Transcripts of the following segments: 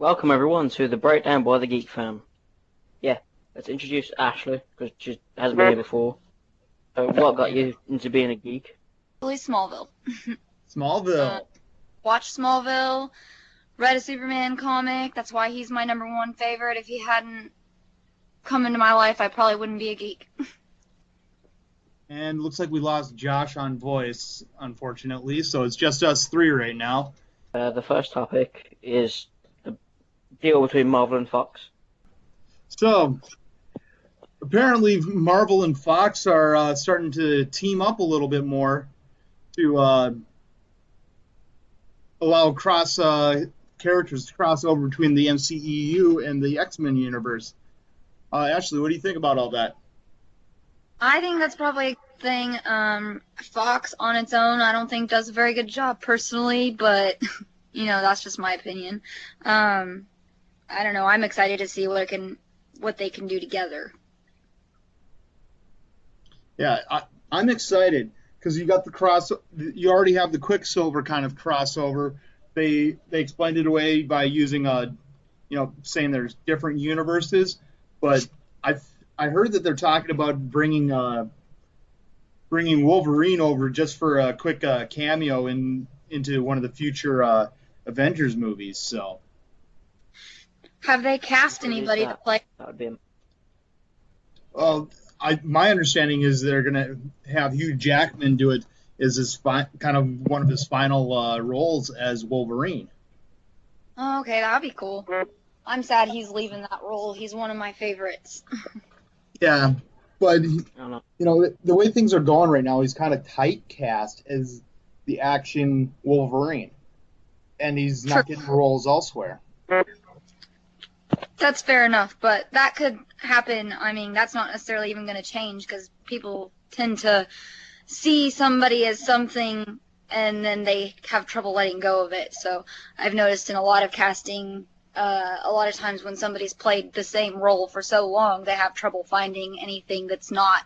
Welcome everyone to the Breakdown by the Geek Fam. Yeah, let's introduce Ashley because she hasn't been here before. What got you into being a geek? Really Smallville. Smallville. Watched Smallville, read a Superman comic. That's why he's my number one favorite. If he hadn't come into my life, I probably wouldn't be a geek. And looks like we lost Josh on voice, unfortunately, so it's just us three right now. The first topic is the deal between Marvel and Fox. So, apparently Marvel and Fox are starting to team up a little bit more to allow characters to cross over between the MCEU and the X-Men universe. Ashley, what do you think about all that? I think that's probably a good thing. Fox on its own, I don't think does a very good job personally, but that's just my opinion. I don't know. I'm excited to see what they can do together. Yeah, I'm excited because you got you already have the Quicksilver kind of crossover. They explained it away by using saying there's different universes, but I heard that they're talking about bringing Wolverine over just for a quick cameo into one of the future Avengers movies. So, have they cast anybody to play? That would be him. My understanding is they're gonna have Hugh Jackman do it as his kind of one of his final roles as Wolverine. Oh, okay, that'd be cool. I'm sad he's leaving that role. He's one of my favorites. Yeah, but the way things are going right now, he's kind of typecast as the action Wolverine, and he's not getting roles elsewhere. That's fair enough, but that could happen. I mean, that's not necessarily even going to change because people tend to see somebody as something and then they have trouble letting go of it. So I've noticed in a lot of casting, a lot of times when somebody's played the same role for so long, they have trouble finding anything that's not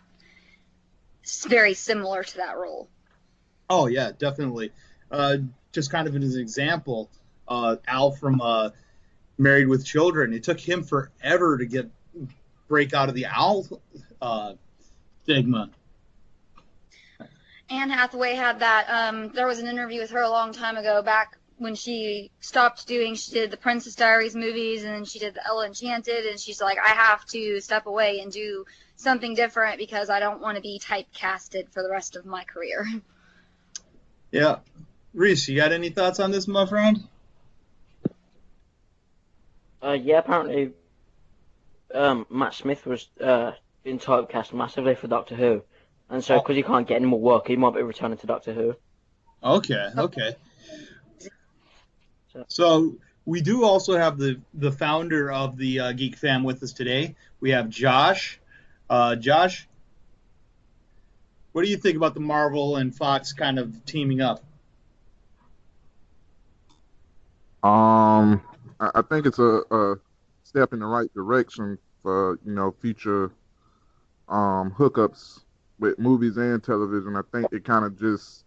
very similar to that role. Oh, yeah, definitely. Just kind of as an example, Al from Married with Children, it took him forever to break out of the Al stigma. Anne Hathaway had that. There was an interview with her a long time ago, back when she did the Princess Diaries movies, and then she did the Ella Enchanted, and she's like, I have to step away and do something different because I don't want to be typecasted for the rest of my career. Yeah. Reese, you got any thoughts on this, my friend? Yeah, apparently Matt Smith was being typecast massively for Doctor Who, and so because he can't get any more work, he might be returning to Doctor Who. Okay. So we do also have the founder of the Geek Fam with us today. We have Josh. Josh, what do you think about the Marvel and Fox kind of teaming up? I think it's a step in the right direction for future hookups with movies and television. I think it kind of just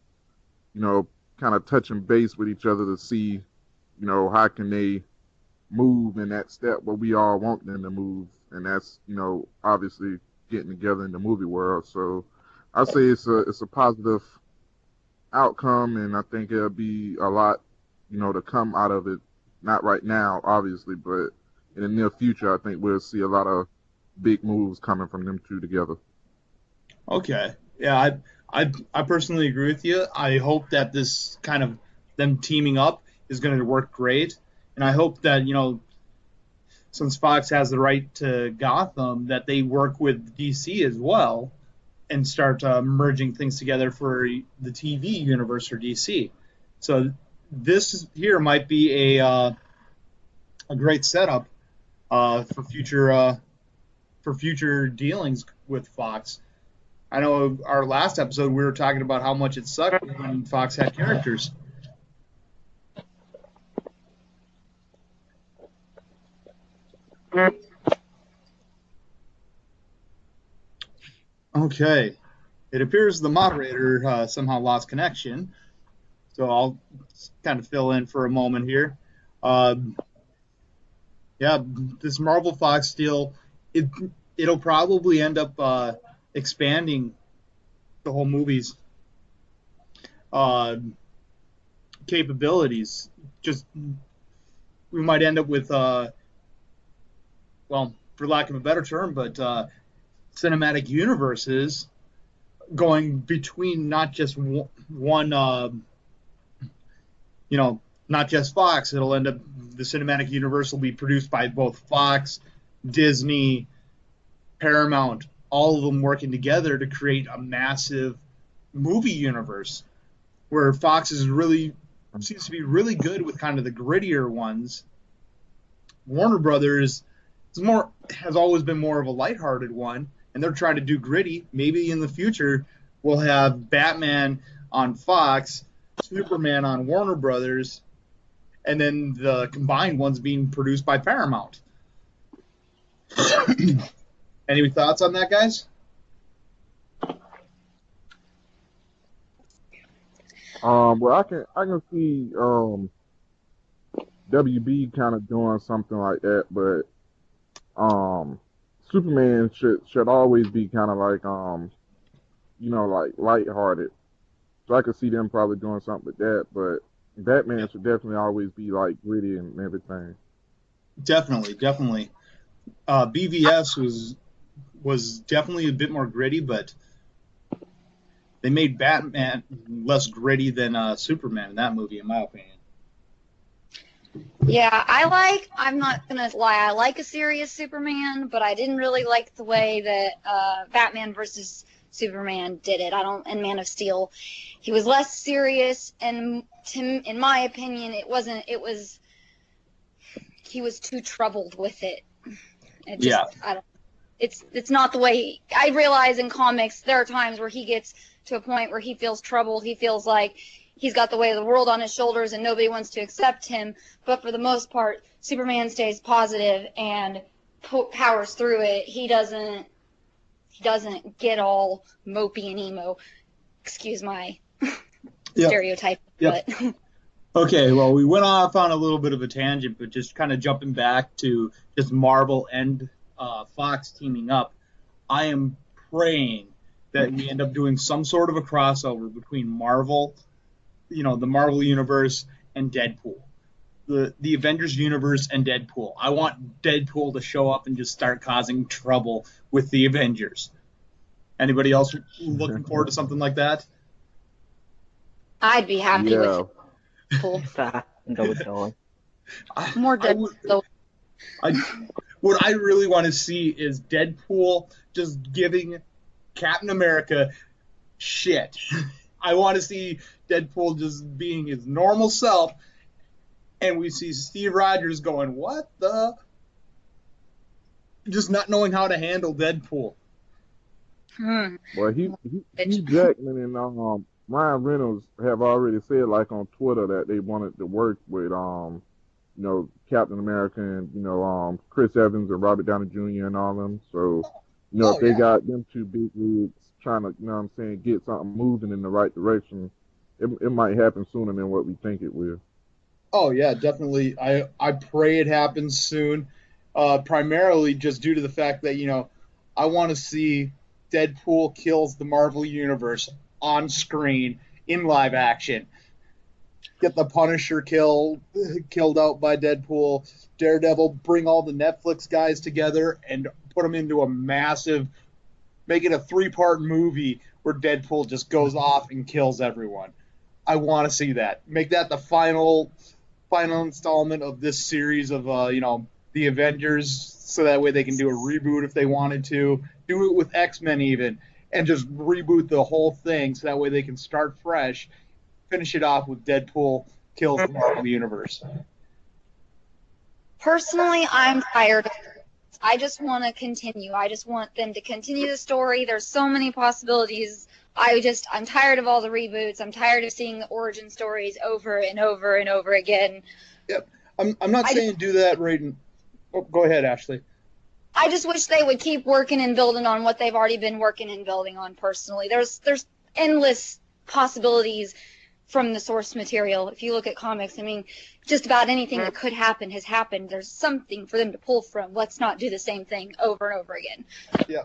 kind of touching base with each other to see how can they move in that step where we all want them to move, and that's obviously getting together in the movie world. So I say it's a positive outcome, and I think there'll be a lot to come out of it. Not right now, obviously, but in the near future, I think we'll see a lot of big moves coming from them two together. Okay. Yeah, I personally agree with you. I hope that this kind of them teaming up is going to work great. And I hope that, since Fox has the right to Gotham, that they work with DC as well and start merging things together for the TV universe for DC. So this here might be a great setup for future dealings with Fox. I know our last episode we were talking about how much it sucked when Fox had characters. Okay. It appears the moderator somehow lost connection, so I'll kind of fill in for a moment here. Yeah, this Marvel Fox deal, it it'll probably end up expanding the whole movie's uh, capabilities. Just we might end up with well, for lack of a better term, but cinematic universes going between not just one, you know, not just Fox. It'll end up the cinematic universe will be produced by both Fox, Disney, Paramount, all of them working together to create a massive movie universe where Fox is really seems to be really good with kind of the grittier ones. Warner Brothers has always been more of a lighthearted one, and they're trying to do gritty. Maybe in the future we'll have Batman on Fox, Superman on Warner Brothers, and then the combined ones being produced by Paramount. Any thoughts on that, guys? Well, I can see WB kind of doing something like that, but Superman should always be kind of like like lighthearted. So I could see them probably doing something with that, but Batman should definitely always be like gritty and everything. Definitely. BVS was definitely a bit more gritty, but they made Batman less gritty than Superman in that movie, in my opinion. Yeah, I'm not going to lie, I like a serious Superman, but I didn't really like the way that Batman versus Superman did it. And Man of Steel, he was less serious, and in my opinion, he was too troubled with it. It's not the way, I realize in comics, there are times where he gets to a point where he feels troubled, he feels like he's got the weight of the world on his shoulders and nobody wants to accept him, but for the most part, Superman stays positive and powers through it. He doesn't get all mopey and emo. Excuse my stereotype. Yep. But okay, well, we went off on a little bit of a tangent, but just kind of jumping back to just Marvel and Fox teaming up, I am praying that we end up doing some sort of a crossover between Marvel, the Marvel universe, and Deadpool. The Avengers universe and Deadpool. I want Deadpool to show up and just start causing trouble with the Avengers. Anybody else looking forward to something like that? I'd be happy with Deadpool. More Deadpool. What I really want to see is Deadpool just giving Captain America shit. I want to see Deadpool just being his normal self, and we see Steve Rogers going, what the? Just not knowing how to handle Deadpool. Well, Hugh Jackman and Ryan Reynolds have already said, like on Twitter, that they wanted to work with Captain America and Chris Evans and Robert Downey Jr. and all them. So if they got them two big leagues trying to get something moving in the right direction, it might happen sooner than what we think it will. Oh yeah, definitely. I pray it happens soon. Primarily just due to the fact that I want to see Deadpool kills the Marvel Universe on screen in live action. Get the Punisher killed out by Deadpool. Daredevil, bring all the Netflix guys together and put them into a massive, make it a 3-part movie where Deadpool just goes off and kills everyone. I want to see that. Make that the final installment of this series of the Avengers, so that way they can do a reboot if they wanted to. Do it with X-Men even, and just reboot the whole thing so that way they can start fresh, finish it off with Deadpool kills the Marvel Universe. Personally, I'm tired of it. I just want to continue. I just want them to continue the story. There's so many possibilities. I'm tired of all the reboots. I'm tired of seeing the origin stories over and over and over again. Yep. I'm not saying do that right. Go ahead, Ashley. I just wish they would keep working and building on what they've already been working and building on personally. There's endless possibilities from the source material. If you look at comics, I mean, just about anything that could happen has happened. There's something for them to pull from. Let's not do the same thing over and over again. Yeah,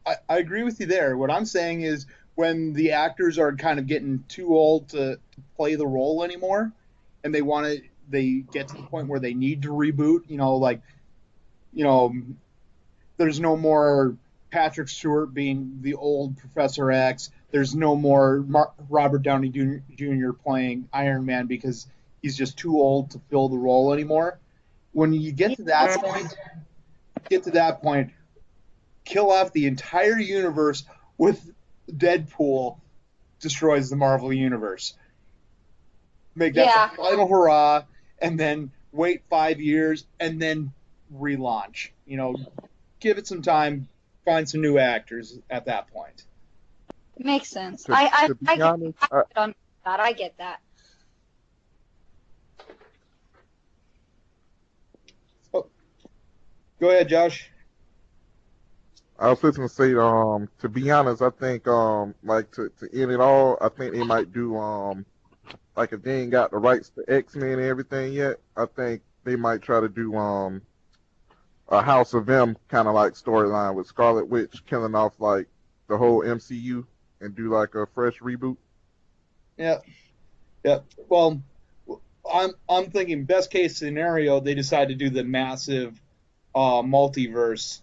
I agree with you there. What I'm saying is when the actors are kind of getting too old to play the role anymore, and they get to the point where they need to reboot. There's no more Patrick Stewart being the old Professor X. There's no more Robert Downey Jr. playing Iron Man because he's just too old to fill the role anymore. When you get to that point, kill off the entire universe with Deadpool destroys the Marvel universe. Make that the final hurrah, and then wait 5 years, and then relaunch. Give it some time, find some new actors at that point. Makes sense. To I be honest, I get that. Oh, go ahead, Josh. I was just gonna say, to be honest, I think, like to end it all, I think they might do, like if they ain't got the rights to X-Men and everything yet, I think they might try to do, a House of M kind of like storyline with Scarlet Witch killing off like the whole MCU and do like a fresh reboot. Yeah. Well, I'm thinking best case scenario, they decide to do the massive multiverse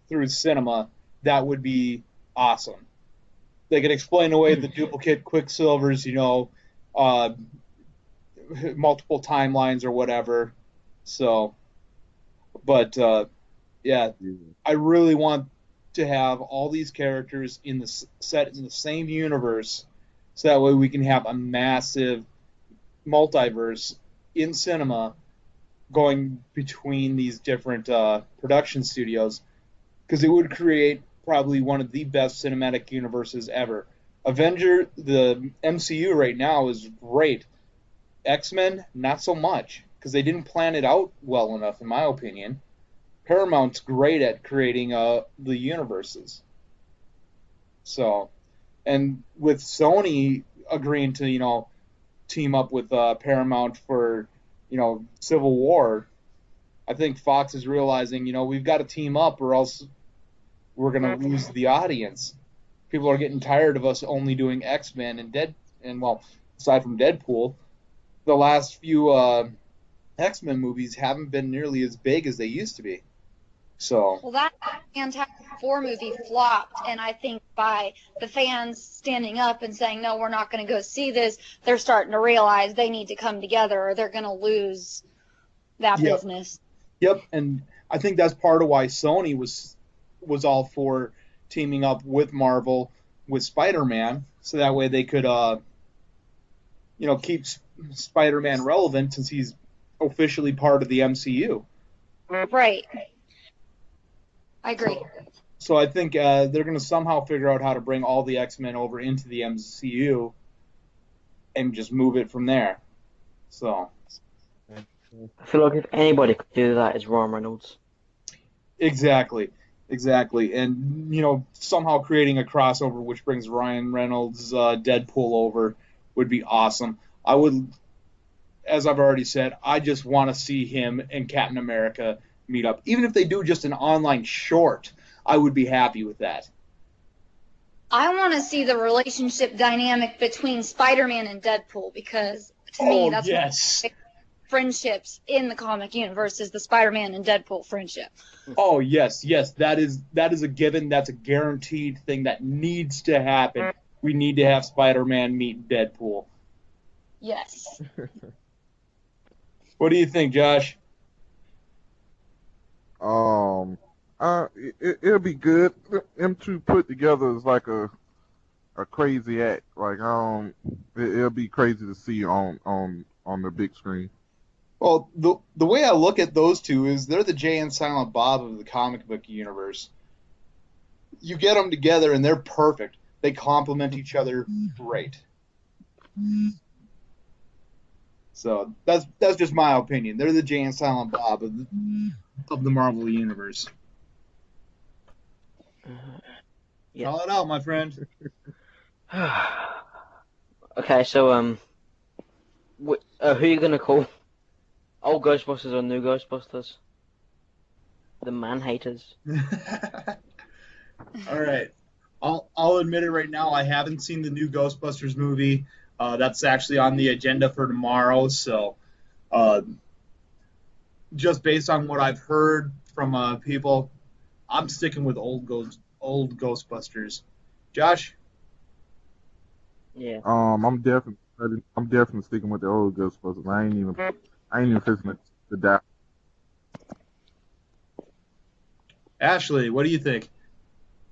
through cinema. That would be awesome. They could explain away the duplicate Quicksilvers, multiple timelines or whatever. So, but yeah, I really want to have all these characters set in the same universe, so that way we can have a massive multiverse in cinema going between these different production studios, because it would create probably one of the best cinematic universes ever. The MCU right now is great. X-Men, not so much, because they didn't plan it out well enough, in my opinion. Paramount's great at creating the universes. So, and with Sony agreeing to, team up with Paramount for, Civil War, I think Fox is realizing, we've got to team up or else we're going to lose the audience. People are getting tired of us only doing X-Men and aside from Deadpool, the last few X-Men movies haven't been nearly as big as they used to be. So. Well, that Fantastic Four movie flopped, and I think by the fans standing up and saying, no, we're not going to go see this, they're starting to realize they need to come together or they're going to lose that business. Yep, and I think that's part of why Sony was all for teaming up with Marvel with Spider-Man, so that way they could, keep Spider-Man relevant since he's officially part of the MCU. Right. I agree. So I think they're going to somehow figure out how to bring all the X-Men over into the MCU and just move it from there. So. I feel like if anybody could do that, it's Ryan Reynolds. Exactly. And, somehow creating a crossover which brings Ryan Reynolds' Deadpool over would be awesome. I would, as I've already said, I just want to see him and Captain America meet up. Even if they do just an online short, I would be happy with that. I want to see the relationship dynamic between Spider-Man and Deadpool, because to me that's one of the friendships in the comic universe is the Spider-Man and Deadpool friendship. Oh yes, that is a given. That's a guaranteed thing that needs to happen. We need to have Spider-Man meet Deadpool. Yes. What do you think, Josh? It'll be good. Them two put together is like a crazy act. Like it'll be crazy to see on the big screen. Well, the way I look at those two is they're the Jay and Silent Bob of the comic book universe. You get them together and they're perfect. They complement each other great. So that's just my opinion. They're the Jay and Silent Bob of the Marvel universe. Yeah. Call it out, my friend. Okay, so who are you gonna call? Old Ghostbusters or new Ghostbusters? The man haters. All right. I'll admit it right now. I haven't seen the new Ghostbusters movie. That's actually on the agenda for tomorrow. So, uh, just based on what I've heard from people, I'm sticking with old Ghostbusters. Josh? Yeah. I'm definitely sticking with the old Ghostbusters. I ain't even fixing to die. Ashley, what do you think?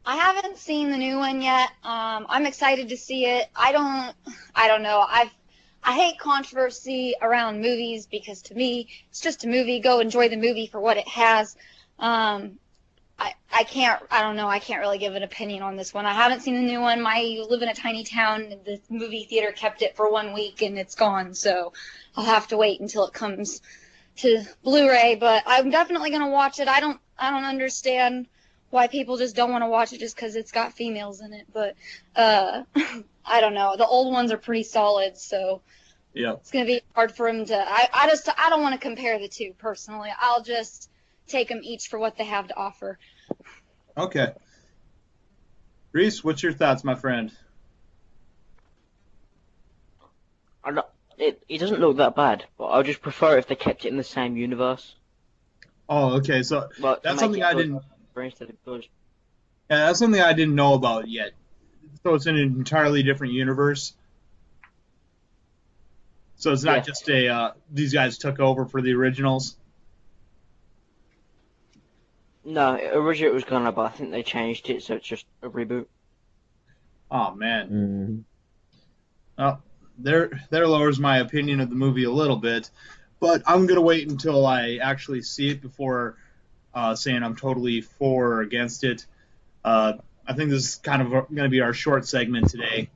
I haven't seen the new one yet. I'm excited to see it. I don't know. I hate controversy around movies because to me, it's just a movie. Go enjoy the movie for what it has. I don't know. I can't really give an opinion on this one. I haven't seen the new one. I live in a tiny town, and the movie theater kept it for 1 week, and it's gone. So I'll have to wait until it comes to Blu-ray. But I'm definitely gonna watch it. I don't understand why people just don't want to watch it just because it's got females in it. But I don't know. The old ones are pretty solid, so Yeah. it's gonna be hard for him to. I don't want to compare the two personally. I'll just take them each for what they have to offer. Okay. Reese, what's your thoughts, my friend? It doesn't look that bad, but I would just prefer if they kept it in the same universe. Oh, okay. So But to that's make something it I didn't. instead of Ghost. Yeah, that's something I didn't know about yet. So it's in an entirely different universe. So it's not Yeah. just these guys took over for the originals. No, originally it was gonna, but I think they changed it, so it's just a reboot. Oh man. Mm-hmm. Well, there lowers my opinion of the movie a little bit, but I'm gonna wait until I actually see it before saying I'm totally for or against it. I think this is kind of going to be our short segment today.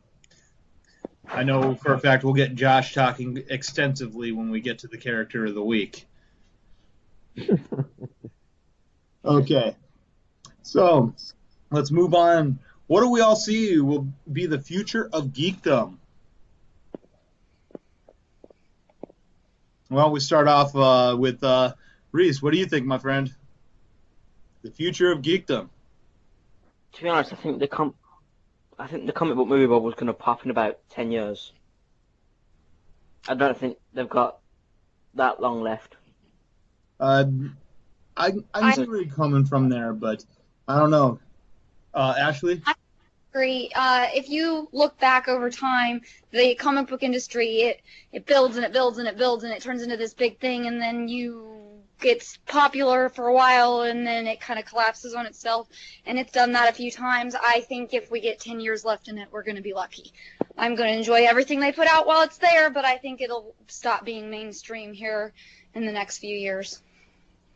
I know for a fact we'll get Josh talking extensively when we get to the character of the week. Okay, so let's move on. What do we all see will be the future of geekdom? Well, we start off with Reese. What do you think, my friend? The future of geekdom. To be honest, I think the comic book movie bubble is gonna pop in about 10 years. I don't think they've got that long left. Uh, I can see where you're coming from there, but I don't know. Ashley? Agree. If you look back over time, the comic book industry it builds and it builds and it builds and it turns into this big thing, and then it's popular for a while and then it kind of collapses on itself. And it's done that a few times. I think if we get 10 years left in it, we're going to be lucky. I'm going to enjoy everything they put out while it's there, but I think it'll stop being mainstream here in the next few years.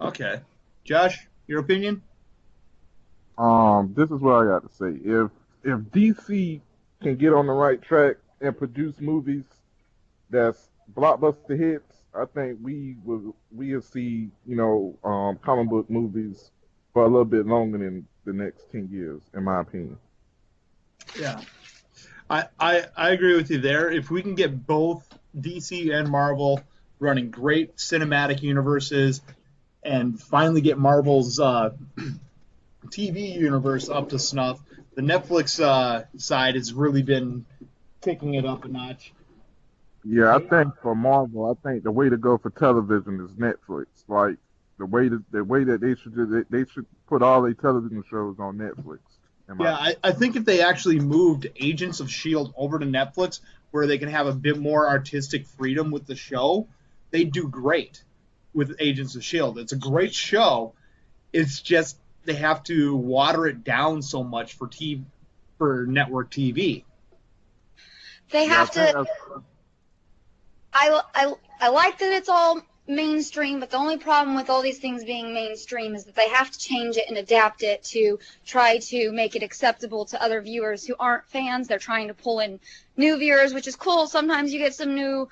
Okay. Josh, your opinion? This is what I got to say. If DC can get on the right track and produce movies that's blockbuster hits, I think we'll see, comic book movies for a little bit longer than the next 10 years, in my opinion. Yeah. I agree with you there. If we can get both DC and Marvel running great cinematic universes and finally get Marvel's TV universe up to snuff, the Netflix side has really been kicking it up a notch. Yeah, I think for Marvel, I think the way to go for television is Netflix. Like the way that they should do, they should put all their television shows on Netflix. Yeah, I think if they actually moved Agents of S.H.I.E.L.D. over to Netflix, where they can have a bit more artistic freedom with the show, they'd do great with Agents of S.H.I.E.L.D. It's a great show. It's just they have to water it down so much for network TV. They have to. I like that it's all mainstream, but the only problem with all these things being mainstream is that they have to change it and adapt it to try to make it acceptable to other viewers who aren't fans. They're trying to pull in new viewers, which is cool. Sometimes you get some new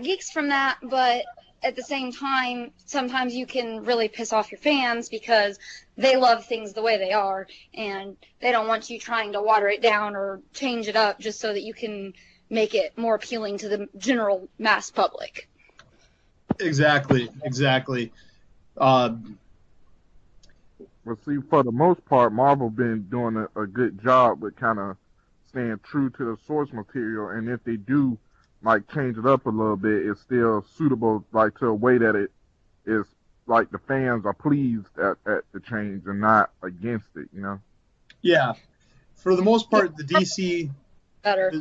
geeks from that, but at the same time, sometimes you can really piss off your fans because they love things the way they are, and they don't want you trying to water it down or change it up just so that you can make it more appealing to the general mass public. Exactly. But see, for the most part, Marvel been doing a good job with kind of staying true to the source material, and if they do like change it up a little bit, it's still suitable, like to a way that it is like the fans are pleased at the change and not against it, you know? Yeah. For the most part, the DC. Better.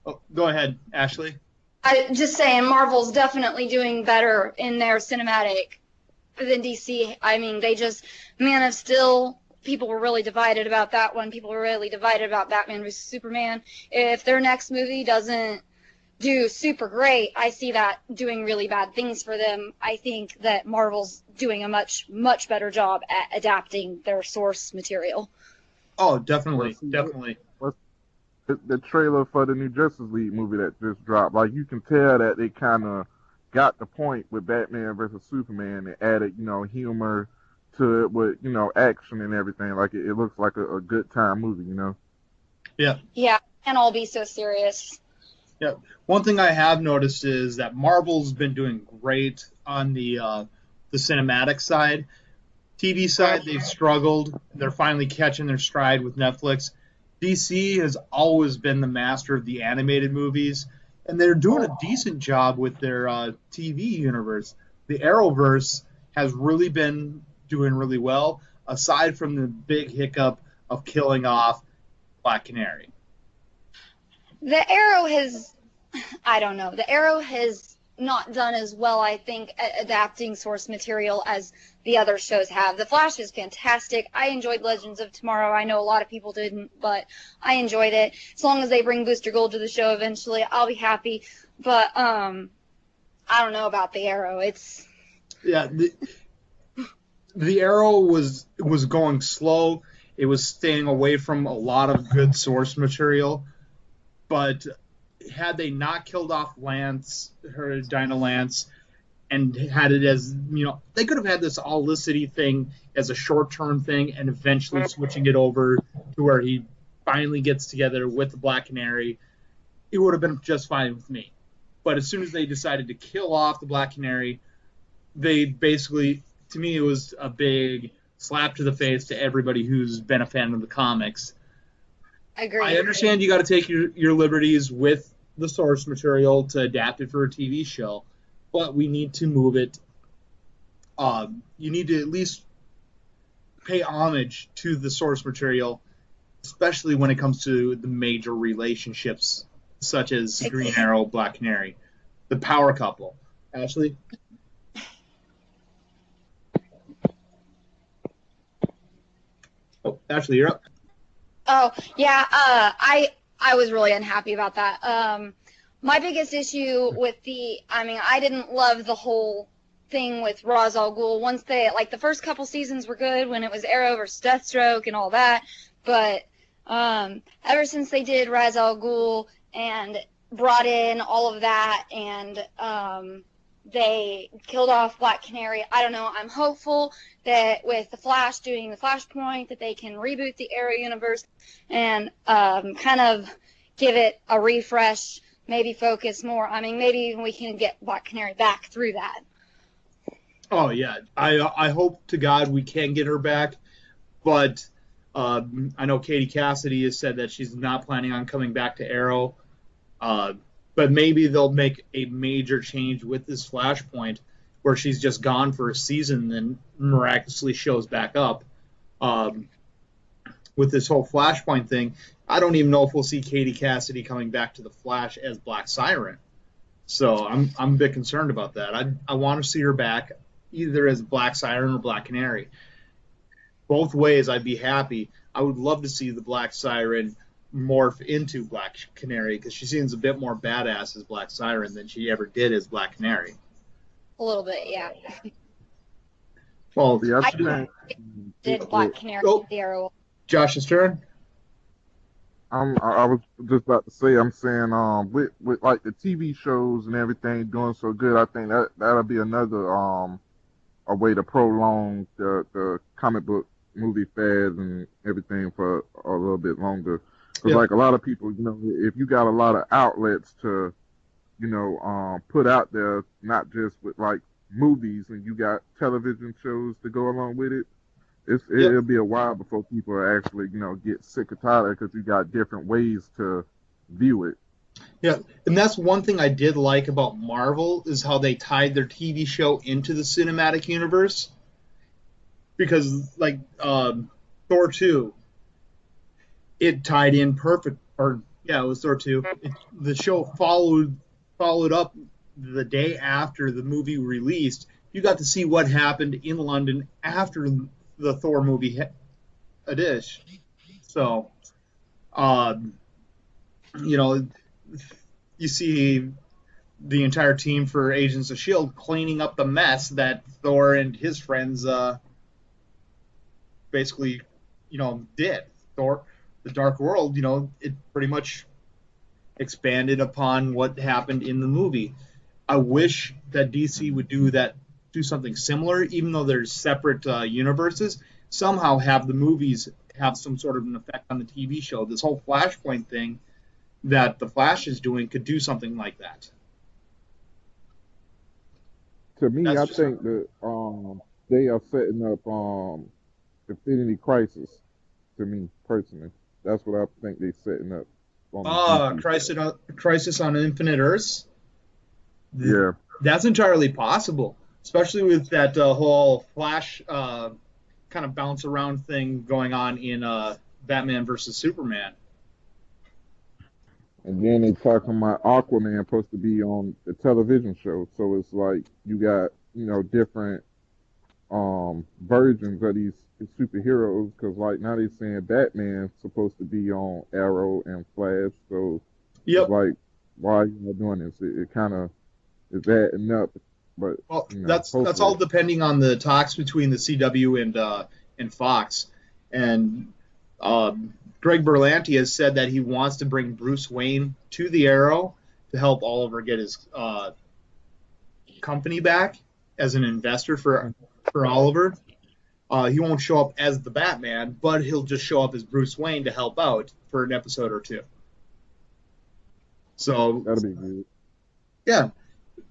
Oh, go ahead, Ashley. I just saying, Marvel's definitely doing better in their cinematic than DC. I mean, they just Man of Steel. People were really divided about that one. People were really divided about Batman vs Superman. If their next movie doesn't do super great, I see that doing really bad things for them. I think that Marvel's doing a much better job at adapting their source material. Oh, definitely. The trailer for the new Justice League movie that just dropped, like you can tell that they kind of got the point with Batman versus Superman and added, humor to it with, action and everything. Like it looks like a good time movie, Yeah. Yeah, can't all be so serious. Yeah. One thing I have noticed is that Marvel's been doing great on the cinematic side. TV side, they've struggled. They're finally catching their stride with Netflix. DC has always been the master of the animated movies, and they're doing a decent job with their TV universe. The Arrowverse has really been doing really well, aside from the big hiccup of killing off Black Canary. The Arrow has, I don't know, the Arrow has not done as well, I think, at adapting source material as the other shows have. The Flash is fantastic. I enjoyed Legends of Tomorrow. I know a lot of people didn't, but I enjoyed it. As long as they bring Booster Gold to the show eventually, I'll be happy. But I don't know about the Arrow. It's the Arrow was going slow. It was staying away from a lot of good source material. But had they not killed off Dinah Lance, and had it as, they could have had this Olicity thing as a short-term thing and eventually switching it over to where he finally gets together with the Black Canary. It would have been just fine with me. But as soon as they decided to kill off the Black Canary, they basically, to me, it was a big slap to the face to everybody who's been a fan of the comics. Agreed. I understand you got to take your liberties with the source material to adapt it for a TV show, but we need to move it. You need to at least pay homage to the source material, especially when it comes to the major relationships, such as Green Arrow, Black Canary, the power couple. Ashley? Oh, Ashley, you're up. Oh, yeah, I was really unhappy about that. My biggest issue with I didn't love the whole thing with Ra's al Ghul. Once the first couple seasons were good when it was Arrow versus Deathstroke and all that, but ever since they did Ra's al Ghul and brought in all of that and they killed off Black Canary, I don't know, I'm hopeful that with the Flash doing the Flashpoint that they can reboot the Arrow universe and kind of give it a refresh, maybe focus more. I mean, maybe even we can get Black Canary back through that. Oh, yeah. I hope to God we can get her back, but I know Katie Cassidy has said that she's not planning on coming back to Arrow, but maybe they'll make a major change with this Flashpoint where she's just gone for a season and then miraculously shows back up. With this whole Flashpoint thing, I don't even know if we'll see Katie Cassidy coming back to the Flash as Black Siren. So I'm a bit concerned about that. I want to see her back either as Black Siren or Black Canary. Both ways, I'd be happy. I would love to see the Black Siren morph into Black Canary because she seems a bit more badass as Black Siren than she ever did as Black Canary. A little bit, yeah. Well, I did Black Canary the Arrow. Josh's turn. I was just about to say, I'm saying, with like the TV shows and everything doing so good, I think that'll be another a way to prolong the comic book movie fads and everything for a little bit longer. Because like a lot of people, you know, if you got a lot of outlets to, you know, put out there, not just with like movies, and you got television shows to go along with it, it'll be a while before people actually, you know, get sick or tired because you got different ways to view it. Yeah, and that's one thing I did like about Marvel is how they tied their TV show into the cinematic universe. Because like Thor 2, it tied in perfect. Or yeah, it was Thor 2. The show followed up the day after the movie released. You got to see what happened in London after the Thor movie a dish. So, you know, you see the entire team for Agents of S.H.I.E.L.D. cleaning up the mess that Thor and his friends basically, you know, did. Thor, the Dark World, you know, it pretty much expanded upon what happened in the movie. I wish that DC would do something similar, even though there's separate universes. Somehow have the movies have some sort of an effect on the TV show. This whole Flashpoint thing that the Flash is doing could do something like that. To me, I think that they are setting up Infinity Crisis. To me personally, that's what I think they're setting up. Crisis on Infinite Earths. Yeah, that's entirely possible, especially with that whole Flash kind of bounce around thing going on in Batman versus Superman. And then they talking about Aquaman supposed to be on the television show, so it's like you got, you know, different versions of these superheroes. Because like now they're saying Batman's supposed to be on Arrow and Flash, so it's like, why are you not doing this? It kind of is adding up. But well, you know, that's all depending on the talks between the CW and Fox. And Greg Berlanti has said that he wants to bring Bruce Wayne to the Arrow to help Oliver get his company back as an investor for Oliver. He won't show up as the Batman, but he'll just show up as Bruce Wayne to help out for an episode or two. So that'll be good. Yeah,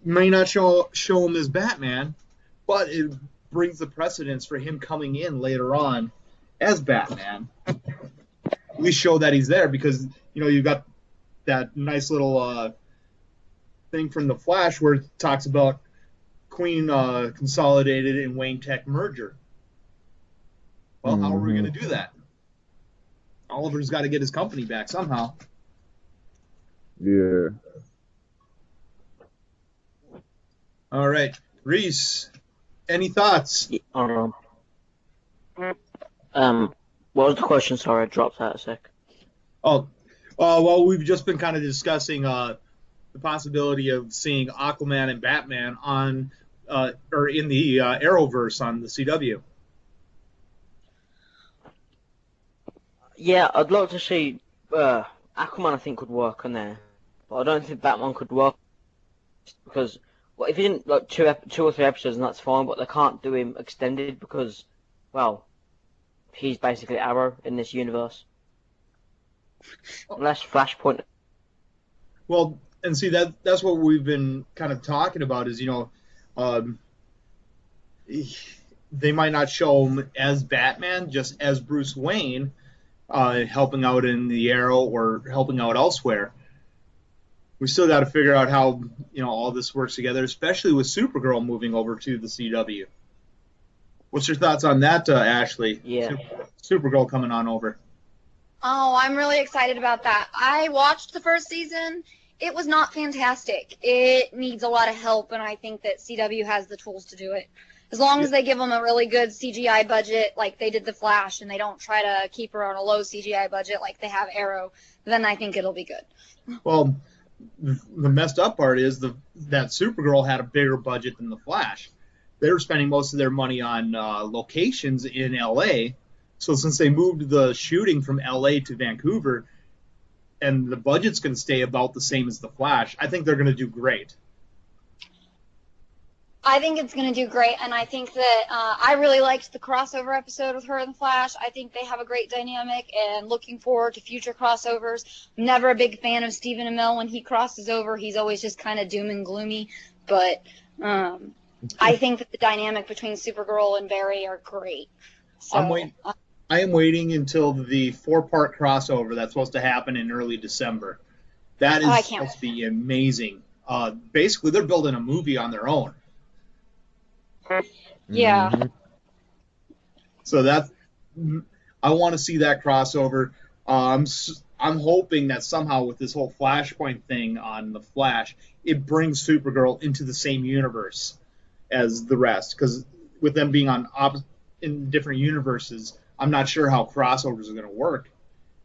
may not show him as Batman, but it brings the precedence for him coming in later on as Batman. We show that he's there because, you know, you got that nice little thing from the Flash where it talks about Queen Consolidated and Wayne Tech merger. Well, how are we going to do that? Oliver's got to get his company back somehow. Yeah. All right, Reese, any thoughts? What was the question? Sorry, I dropped out a sec. Well, we've just been kind of discussing the possibility of seeing Aquaman and Batman on or in the Arrowverse on the CW. Yeah, I'd like to see Aquaman. I think could work on there, but I don't think Batman could work because if he didn't like two or three episodes, and that's fine. But they can't do him extended because, well, he's basically Arrow in this universe. Unless Flashpoint. Well, and see that's what we've been kind of talking about is, you know, they might not show him as Batman, just as Bruce Wayne, helping out in the Arrow or helping out elsewhere. We still got to figure out how, you know, all this works together, especially with Supergirl moving over to the CW. What's your thoughts on that, Ashley? Yeah. Supergirl coming on over. Oh, I'm really excited about that. I watched the first season. It was not fantastic. It needs a lot of help, and I think that CW has the tools to do it. As long as they give them a really good CGI budget like they did The Flash, and they don't try to keep her on a low CGI budget like they have Arrow, then I think it'll be good. Well, the messed up part is that Supergirl had a bigger budget than The Flash. They were spending most of their money on locations in L.A., so since they moved the shooting from L.A. to Vancouver, and the budget's going to stay about the same as The Flash, I think they're going to do great. I think it's going to do great, and I think that I really liked the crossover episode with her and the Flash. I think they have a great dynamic, and looking forward to future crossovers. I'm never a big fan of Stephen Amell when he crosses over. He's always just kind of doom and gloomy, but I think that the dynamic between Supergirl and Barry are great. So, I am waiting until the 4-part crossover that's supposed to happen in early December. That is supposed to be amazing. Basically, they're building a movie on their own. Yeah. Mm-hmm. So I want to see that crossover. I'm hoping that somehow with this whole Flashpoint thing on the Flash, it brings Supergirl into the same universe as the rest. Because with them being in different universes, I'm not sure how crossovers are going to work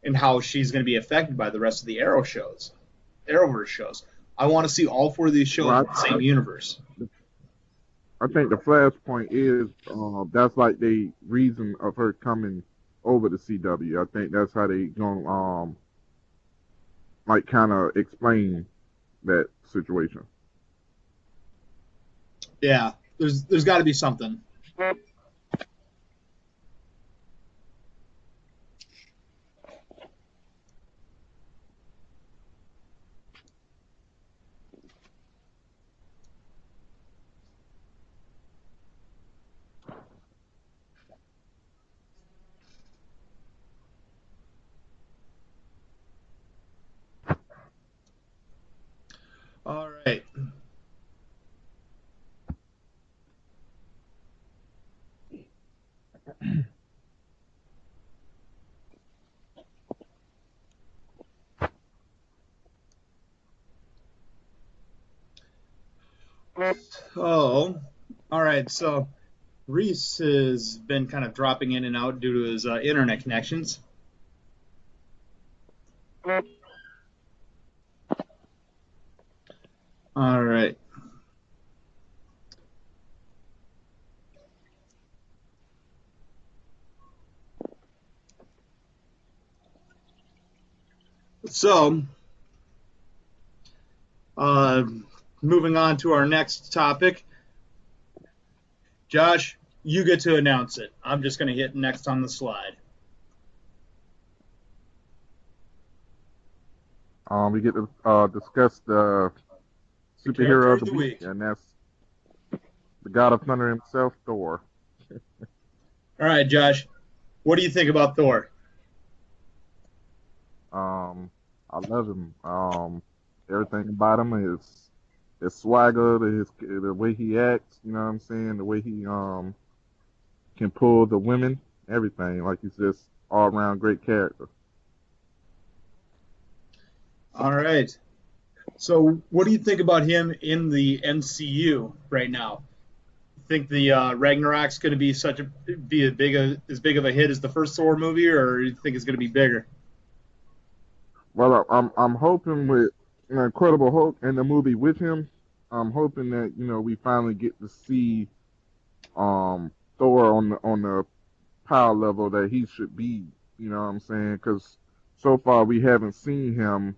and how she's going to be affected by the rest of the Arrowverse shows. I want to see all 4 of these shows in the same universe. I think the Flashpoint is that's like the reason of her coming over to CW. I think that's how they gonna like kind of explain that situation. Yeah, there's got to be something. All right. Oh, all right. So Reese has been kind of dropping in and out due to his internet connections. All right. So, moving on to our next topic. Josh, you get to announce it. I'm just going to hit next on the slide. We get to discuss the superhero of the week, and that's the God of Thunder himself, Thor. All right, Josh, what do you think about Thor? I love him. Everything about him is his swagger, the way he acts. You know what I'm saying? The way he can pull the women, everything. Like he's just all around great character. All right. So, what do you think about him in the MCU right now? Think the Ragnarok's going to be as big of a hit as the first Thor movie, or do you think it's going to be bigger? Well, I'm hoping with Incredible Hulk and the movie with him, I'm hoping that we finally get to see Thor on the power level that he should be. You know what I'm saying? Because so far we haven't seen him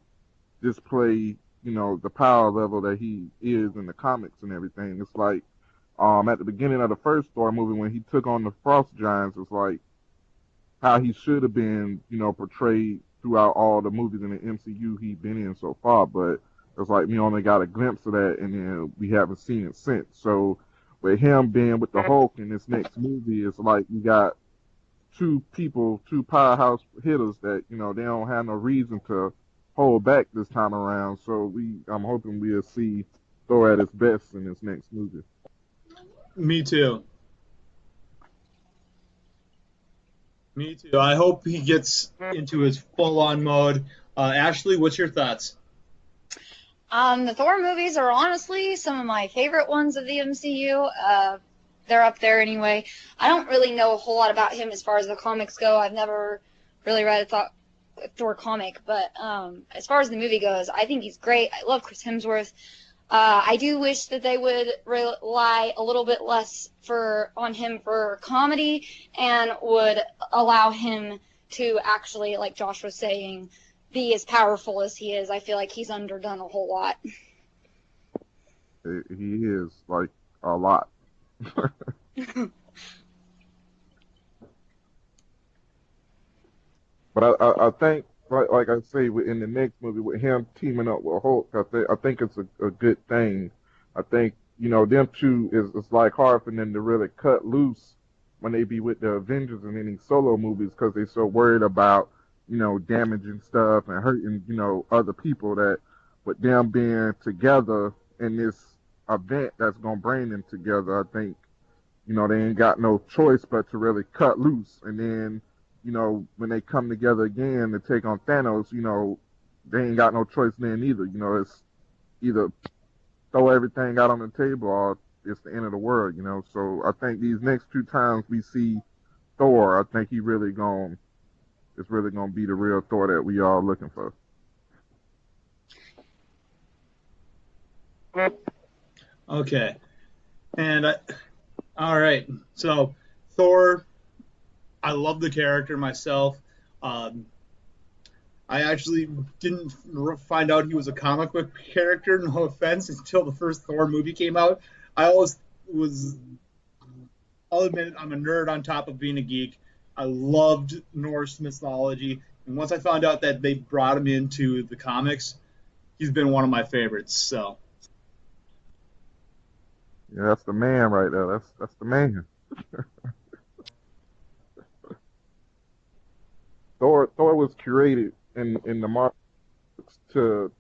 display the power level that he is in the comics and everything. It's like at the beginning of the first Thor movie when he took on the Frost Giants, it's like how he should have been portrayed throughout all the movies in the MCU he's been in so far, but it's like we only got a glimpse of that and then we haven't seen it since. So with him being with the Hulk in this next movie, it's like we got two powerhouse hitters that they don't have no reason to hold back this time around. So I'm hoping we'll see Thor at his best in this next movie. Me too. Me too. I hope he gets into his full-on mode. Ashley, what's your thoughts? The Thor movies are honestly some of my favorite ones of the MCU. They're up there anyway. I don't really know a whole lot about him as far as the comics go. I've never really read a Thor comic, but as far as the movie goes, I think he's great. I love Chris Hemsworth. I do wish that they would rely a little bit less on him for comedy and would allow him to actually, like Josh was saying, be as powerful as he is. I feel like he's underdone a whole lot. He is. Like a lot. But I think, like I say, in the next movie with him teaming up with Hulk, I think it's a good thing. I think them two is it's like hard for them to really cut loose when they be with the Avengers in any solo movies because they're so worried about damaging stuff and hurting other people that with them being together in this event that's gonna bring them together, I think they ain't got no choice but to really cut loose. And then, when they come together again to take on Thanos, they ain't got no choice then either. It's either throw everything out on the table or it's the end of the world. So I think these next two times we see Thor, I think it's really gonna be the real Thor that we all looking for. Okay. And all right. So Thor, I love the character myself. Um, I actually didn't find out he was a comic book character, no offense, until the first Thor movie came out. I always was, I'll admit it, I'm a nerd on top of being a geek. I loved Norse mythology. And once I found out that they brought him into the comics, he's been one of my favorites. So, Yeah, that's the man right there. That's the man. Thor was created in the Marvel to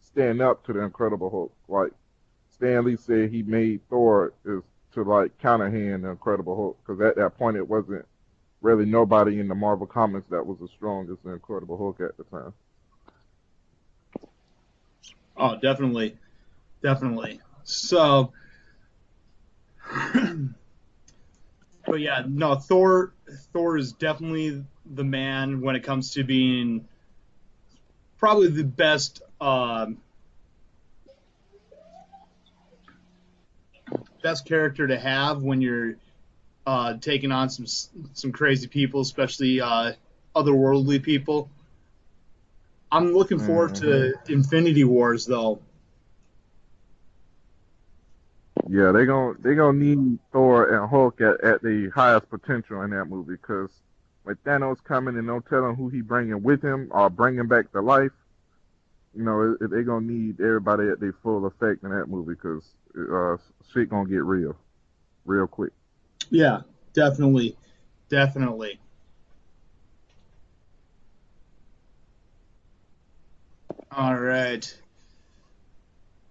stand up to the Incredible Hulk. Like Stan Lee said, he made Thor is to like counterhand the Incredible Hulk because at that point it wasn't really nobody in the Marvel comics that was as strong as the Incredible Hulk at the time. oh, definitely. Definitely. So, but yeah, no, Thor is definitely the man when it comes to being probably the best character to have when you're taking on some crazy people, especially otherworldly people. I'm looking forward Hmm. to Infinity Wars though. Yeah, they gonna need Thor and Hulk at the highest potential in that movie because with Thanos coming and no telling who he bringing with him or bringing back to life, they gonna need everybody at their full effect in that movie because shit gonna get real quick. Yeah, definitely, definitely. All right.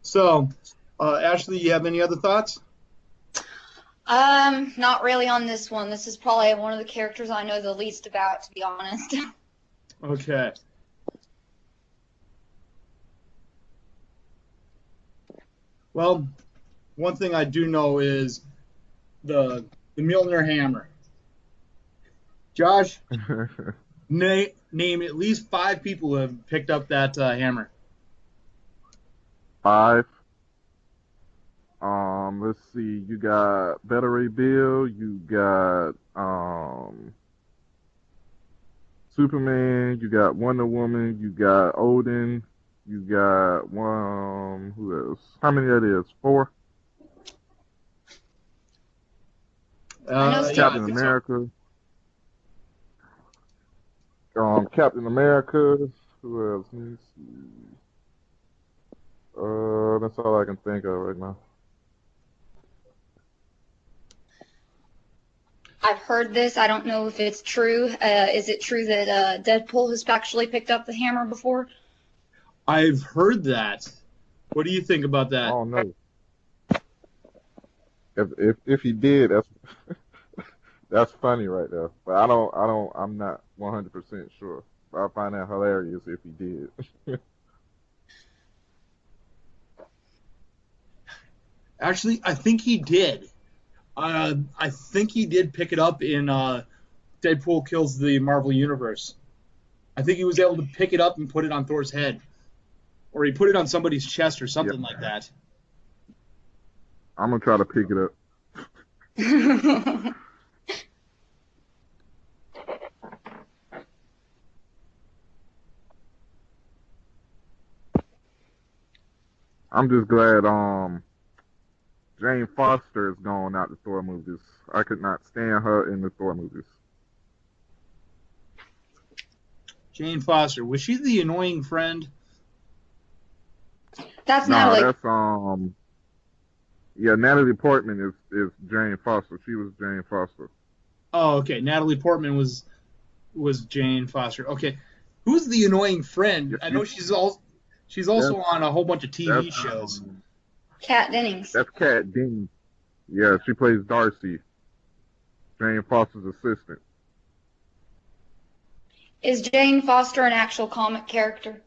So, Ashley, you have any other thoughts? Not really on this one. This is probably one of the characters I know the least about, to be honest. Okay. Well, one thing I do know is the Mjolnir hammer. Josh, name at least 5 people who have picked up that hammer. Five. Let's see. You got Better Ray Bill. You got Superman. You got Wonder Woman. You got Odin. You got one. Who else? How many that is? Four. I know Yeah, I Captain think so. America. Captain America. Who else? Let me see. That's all I can think of right now. I've heard this. I don't know if it's true. Is it true that Deadpool has actually picked up the hammer before? I've heard that. What do you think about I that? don't know. If he did, that's funny right there. But I'm not 100% sure. But I find that hilarious if he did. Actually, I think he did. I think he did pick it up in Deadpool Kills the Marvel Universe. I think he was able to pick it up and put it on Thor's head, or he put it on somebody's chest or Yeah, something like that. I'm gonna try to pick it up. I'm just glad Jane Foster is gone out the Thor movies. I could not stand her in the Thor movies. Jane Foster, was she the annoying friend? That's No, Natalie. that's yeah, Natalie Portman is Jane Foster. She was Jane Foster. Oh, okay. Natalie Portman was Jane Foster. Okay, who's the annoying friend? Yeah, I know she's also on a whole bunch of TV that's shows. Kat Dennings. that's Kat Dennings. Yeah, she plays Darcy, Jane Foster's assistant. Is Jane Foster an actual comic character?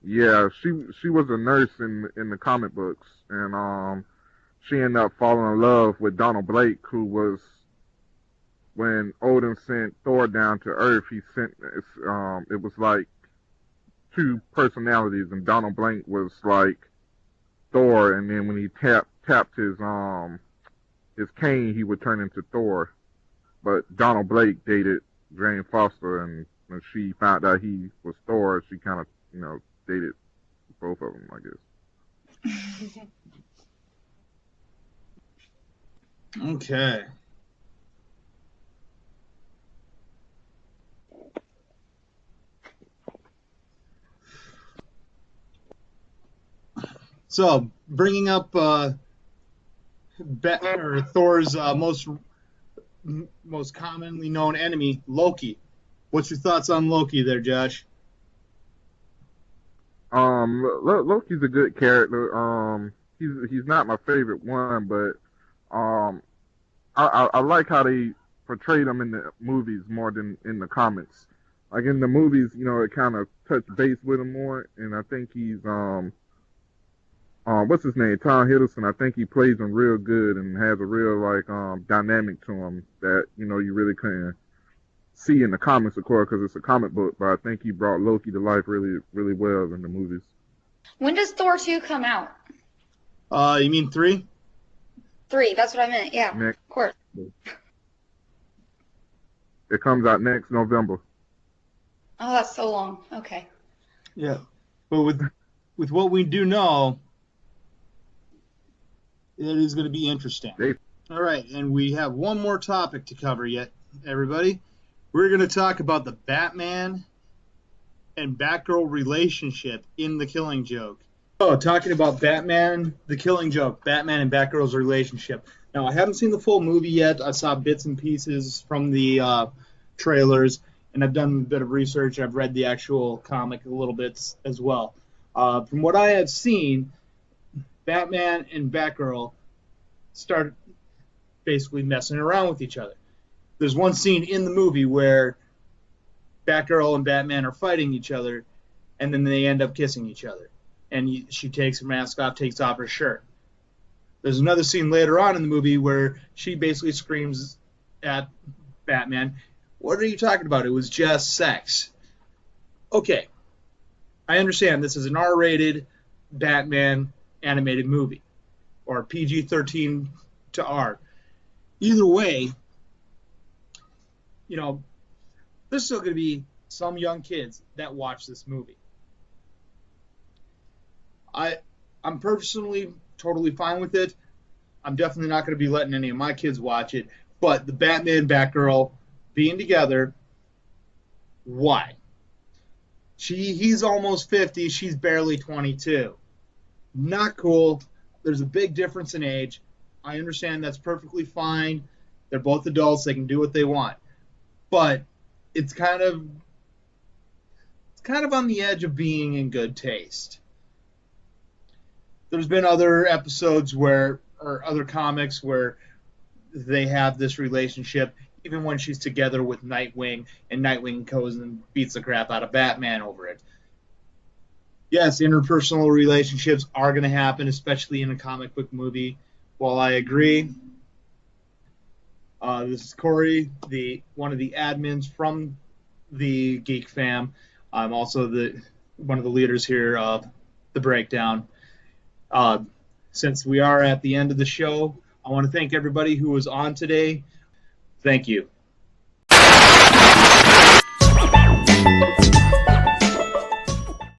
Yeah, she was a nurse in the comic books, and she ended up falling in love with Donald Blake, who was, when Odin sent Thor down to Earth, he sent it was like two personalities, and Donald Blake was like Thor, and then when he tapped his cane, he would turn into Thor. But Donald Blake dated Jane Foster, and when she found out he was Thor, she kind of dated both of them, I guess. Okay. So, bringing up Thor's most commonly known enemy, Loki. What's your thoughts on Loki there, Josh? Loki's a good character. He's not my favorite one, but I like how they portrayed him in the movies more than in the comics. Like in the movies, it kind of touched base with him more, and I think he's what's his name, Tom Hiddleston. I think he plays him real good and has a real dynamic to him that you really couldn't see in the comics, of course, because it's a comic book. But I think he brought Loki to life really, really well in the movies. When does Thor 2 come out? You mean 3? 3, that's what I meant. Yeah, Next, of course. it comes out next November. Oh, that's so long. Okay. Yeah, but with what we do know, it is going to be interesting. All right, and we have one more topic to cover yet, everybody. We're going to talk about the Batman and Batgirl relationship in The Killing Joke. Oh, talking about Batman, The Killing Joke, Batman and Batgirl's relationship. Now, I haven't seen the full movie yet. I saw bits and pieces from the trailers, and I've done a bit of research. I've read the actual comic a little bit as well. From what I have seen, Batman and Batgirl start basically messing around with each other. There's one scene in the movie where Batgirl and Batman are fighting each other, and then they end up kissing each other. And she takes her mask off, takes off her shirt. There's another scene later on in the movie where she basically screams at Batman, "What are you talking about? It was just sex." Okay, I understand this is an R-rated Batman animated movie, or PG-13 to R. Either way, there's still going to be some young kids that watch this movie. I'm personally totally fine with it. I'm definitely not going to be letting any of my kids watch it. But the Batman and Batgirl being together, why? He's almost 50. She's barely 22. Not cool. There's a big difference in age. I understand that's perfectly fine. They're both adults. They can do what they want. But it's kind of on the edge of being in good taste. There's been other episodes or other comics where they have this relationship, even when she's together with Nightwing, and Nightwing goes and beats the crap out of Batman over it. Yes, interpersonal relationships are going to happen, especially in a comic book movie. While I agree, this is Corey, one of the admins from the Geek fam. I'm also one of the leaders here of the Breakdown. Since we are at the end of the show, I want to thank everybody who was on today. Thank you.